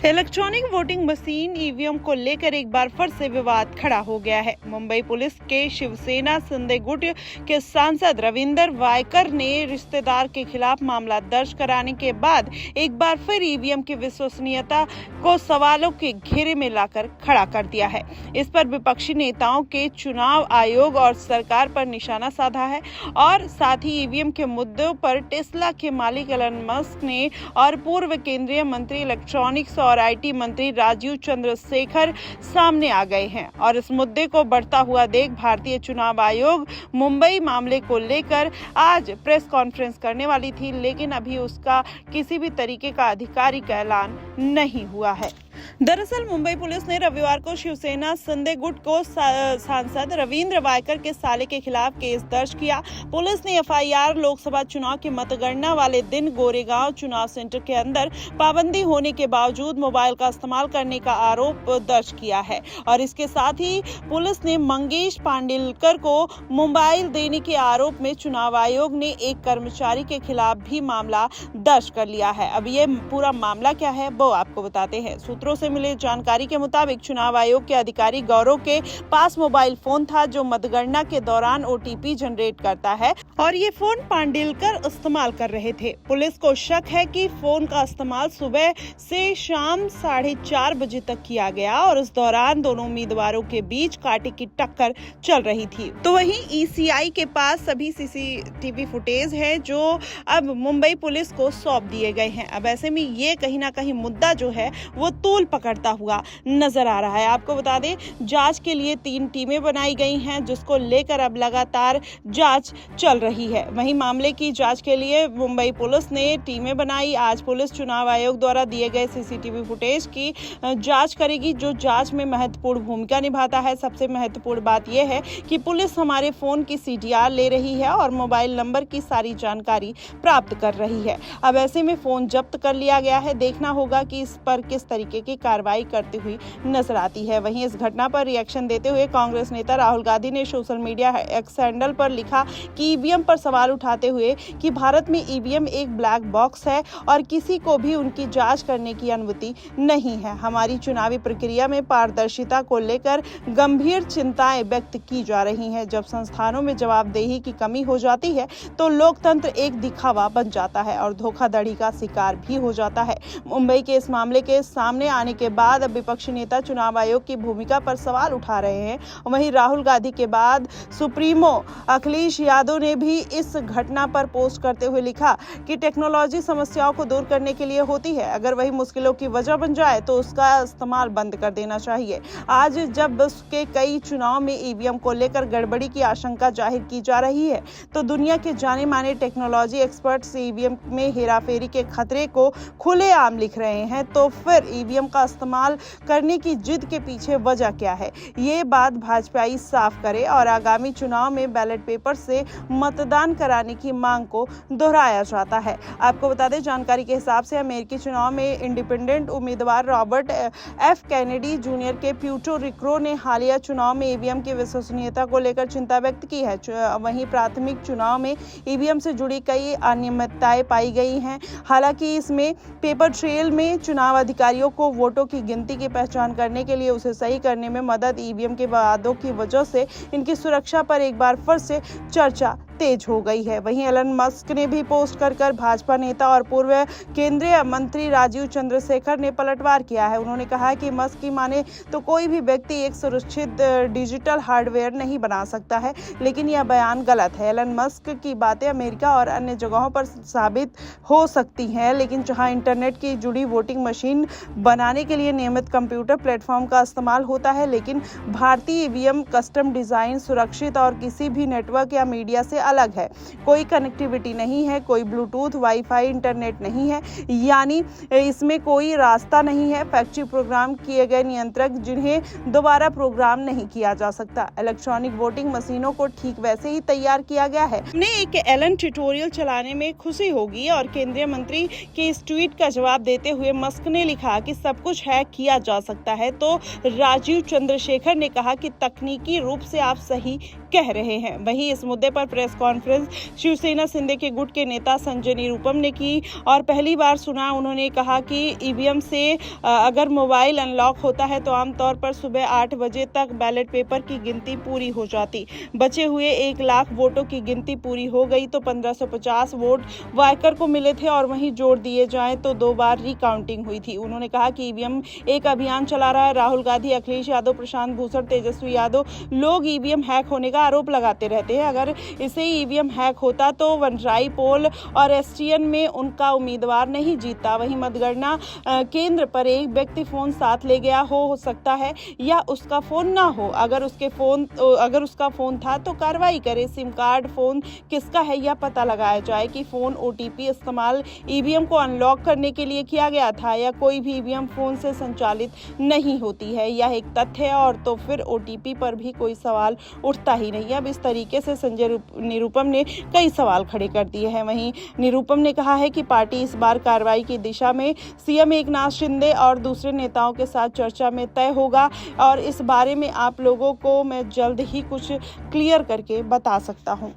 Electronic voting machine EVM को लेकर एक बार फिर से विवाद खड़ा हो गया है। मुंबई पुलिस के शिवसेना संजय गुट के सांसद रविंद्र वायकर ने रिश्तेदार के खिलाफ मामला दर्ज कराने के बाद एक बार फिर ईवीएम की विश्वसनीयता को सवालों के घेरे में लाकर खड़ा कर दिया है। इस पर विपक्षी नेताओं के चुनाव आयोग और सरकार पर निशाना साधा है और साथ ही ईवीएम के मुद्दों पर टेस्ला के मालिक एलन मस्क ने और पूर्व केंद्रीय मंत्री इलेक्ट्रॉनिक्स और आईटी मंत्री राजीव चंद्रशेखर सामने आ गए हैं और इस मुद्दे को बढ़ता हुआ देख भारतीय चुनाव आयोग मुंबई मामले को लेकर आज प्रेस कॉन्फ्रेंस करने वाली थी, लेकिन अभी उसका किसी भी तरीके का आधिकारिक ऐलान नहीं हुआ है। दरअसल मुंबई पुलिस ने रविवार को शिवसेना संजय गुट को सांसद रविंद्र वायकर के साले के खिलाफ केस दर्ज किया। पुलिस ने एफआईआर लोकसभा चुनाव की मतगणना वाले दिन गोरेगांव चुनाव सेंटर के अंदर पाबंदी होने के बावजूद मोबाइल का इस्तेमाल करने का आरोप दर्ज किया है और इसके साथ ही पुलिस ने मंगेश पांडेलकर को मोबाइल देने के आरोप में चुनाव आयोग ने एक कर्मचारी के खिलाफ भी मामला दर्ज कर लिया है। अब ये पूरा मामला क्या है वो आपको बताते हैं। सूत्रों से मिली जानकारी के मुताबिक चुनाव आयोग के अधिकारी गौरव के पास मोबाइल फोन था जो मतगणना के दौरान ओटीपी जनरेट करता है और ये फोन पांडेलकर इस्तेमाल कर रहे थे। पुलिस को शक है कि फोन का इस्तेमाल सुबह से शाम 4:30 बजे तक किया गया और इस दौरान दोनों उम्मीदवारों के बीच कांटे की टक्कर चल रही थी। तो वहीं ईसीआई के पास सभी सीसीटीवी फुटेज है जो अब मुंबई पुलिस को सौंप दिए गए हैं। अब ऐसे में ये कहीं ना कहीं मुद्दा जो है वो तूल पकड़ता हुआ नजर आ रहा है। आपको बता दें जांच के लिए 3 टीमें बनाई गई हैं जिसको लेकर अब लगातार जांच चल रही है। वहीं मामले की जांच के लिए मुंबई पुलिस ने टीमें बनाई। आज पुलिस चुनाव आयोग द्वारा दिए गए सीसीटीवी फुटेज की जांच करेगी जो जांच में महत्वपूर्ण भूमिका निभाता है। सबसे महत्वपूर्ण बात यह है कि पुलिस हमारे फोन की सीडीआर ले रही है और मोबाइल नंबर की सारी जानकारी प्राप्त कर रही है। अब ऐसे में फोन जब्त कर लिया गया है। देखना होगा कि इस पर किस तरीके की कार्रवाई करती हुई नजर आती है। वहीं इस घटना पर रिएक्शन देते हुए कांग्रेस नेता राहुल गांधी ने सोशल मीडिया एक्स हैंडल पर लिखा कि ईवीएम पर सवाल उठाते हुए कि भारत में ईवीएम एक ब्लैक बॉक्स है और किसी को भी उनकी जांच करने की अनुमति नहीं है। हमारी चुनावी प्रक्रिया में पारदर्शिता को लेकर गंभीर चिंताएं व्यक्त की जा रही हैं। जब संस्थानों में जवाबदेही की कमी हो जाती है तो लोकतंत्र एक दिखावा बन जाता है और धोखाधड़ी का शिकार भी हो जाता है। मुंबई के इस मामले के सामने आने के बाद अब विपक्षी नेता चुनाव आयोग की भूमिका पर सवाल उठा रहे हैं। वहीं राहुल गांधी के बाद सुप्रीमो अखिलेश यादव ने भी इस घटना पर पोस्ट करते हुए लिखा कि टेक्नोलॉजी समस्याओं को दूर करने के लिए होती है, अगर वही मुश्किलों की वजह बन जाए तो उसका इस्तेमाल बंद कर देना चाहिए। आज जब उसके कई चुनाव में ईवीएम को लेकर गड़बड़ी की आशंका जाहिर की जा रही है तो दुनिया के जाने माने टेक्नोलॉजी एक्सपर्ट्स ईवीएम में हेराफेरी के खतरे को खुलेआम लिख रहे हैं, तो फिर ईवीएम का इस्तेमाल करने की जिद के पीछे वजह क्या है? ये बात भाजपाई साफ करे और आगामी चुनाव में बैलेट पेपर से मतदान कराने की मांग को दोहराया जाता है। आपको बता दें जानकारी के हिसाब से अमेरिकी चुनाव में इंडिपेंडेंट उम्मीदवार रॉबर्ट एफ कैनेडी जूनियर के प्यूर्टो रिको ने हालिया चुनाव में ईवीएम की विश्वसनीयता को लेकर चिंता व्यक्त की है। वहीं प्राथमिक चुनाव में ईवीएम से जुड़ी कई अनियमितताएं पाई गई हैं। हालांकि इसमें पेपर ट्रेल में चुनाव अधिकारियों को वोटों की गिनती की पहचान करने के लिए उसे सही करने में मदद ईवीएम के वादों की वजह से इनकी सुरक्षा पर एक बार फिर से चर्चा तेज हो गई है। वहीं एलन मस्क ने भी पोस्ट कर भाजपा नेता और पूर्व केंद्रीय मंत्री राजीव चंद्रशेखर ने पलटवार किया है। उन्होंने कहा कि मस्क की माने तो कोई भी व्यक्ति एक सुरक्षित डिजिटल हार्डवेयर नहीं बना सकता है, लेकिन यह बयान गलत है। एलन मस्क की बातें अमेरिका और अन्य जगहों पर साबित हो सकती हैं, लेकिन जहां इंटरनेट की जुड़ी वोटिंग मशीन बनाने के लिए नियमित कंप्यूटर प्लेटफॉर्म का इस्तेमाल होता है, लेकिन भारतीय ईवीएम कस्टम डिजाइन, सुरक्षित और किसी भी नेटवर्क या मीडिया से अलग है। कोई कनेक्टिविटी नहीं है, कोई ब्लूटूथ, वाईफाई, इंटरनेट नहीं है, यानी इसमें कोई रास्ता नहीं है। फैक्ट्री प्रोग्राम किए गए नियंत्रक जिन्हें दोबारा प्रोग्राम नहीं किया जा सकता। इलेक्ट्रॉनिक वोटिंग मशीनों को ठीक वैसे ही तैयार किया गया है। उन्हें एक एलन ट्यूटोरियल चलाने में खुशी होगी और केंद्रीय मंत्री के इस ट्वीट का जवाब देते हुए मस्क ने लिखा कि सब कुछ हैक किया जा सकता है, तो राजीव चंद्रशेखर ने कहा कि तकनीकी रूप से आप सही कह रहे हैं। वहीं इस मुद्दे पर press press conference Shiv Sena Shinde के गुट के नेता संजय निरुपम ने की और पहली बार सुना। उन्होंने कहा कि ईवीएम से अगर मोबाइल अनलॉक होता है तो आमतौर पर सुबह 8 बजे तक बैलेट पेपर की गिनती पूरी हो जाती। बचे हुए 1 लाख वोटों की गिनती पूरी हो गई तो 1550 वोट वायकर को मिले थे और वहीं जोड़ दिए जाएं तो 2 बार रिकाउंटिंग हुई थी। उन्होंने कहा कि ईवीएम एक अभियान चला रहा है। राहुल गांधी, अखिलेश यादव, प्रशांत भूषण, तेजस्वी यादव लोग ईवीएम हैक होने का आरोप लगाते रहते हैं। अगर इसे ईवीएम हैक होता तो वनराई पोल और एसटीएन में उनका उम्मीदवार नहीं जीतता। वहीं मतगणना केंद्र पर एक व्यक्ति फोन साथ ले गया हो सकता है या उसका फोन ना हो। अगर उसका फोन था तो कार्रवाई करे। सिम कार्ड फोन किसका है यह पता लगाया जाए कि फोन ओटीपी इस्तेमाल ईवीएम को अनलॉक करने के लिए किया गया था या कोई भी ईवीएम फोन से संचालित नहीं होती है। यह एक तथ्य है और तो फिर ओटीपी पर भी कोई सवाल उठता ही नहीं। अब इस तरीके से संजय निरुपम ने कई सवाल खड़े कर दिए हैं। वहीं निरुपम ने कहा है कि पार्टी इस बार कार्रवाई की दिशा में सीएम एकनाथ शिंदे और दूसरे नेताओं के साथ चर्चा में तय होगा और इस बारे में आप लोगों को मैं जल्द ही कुछ क्लियर करके बता सकता हूं।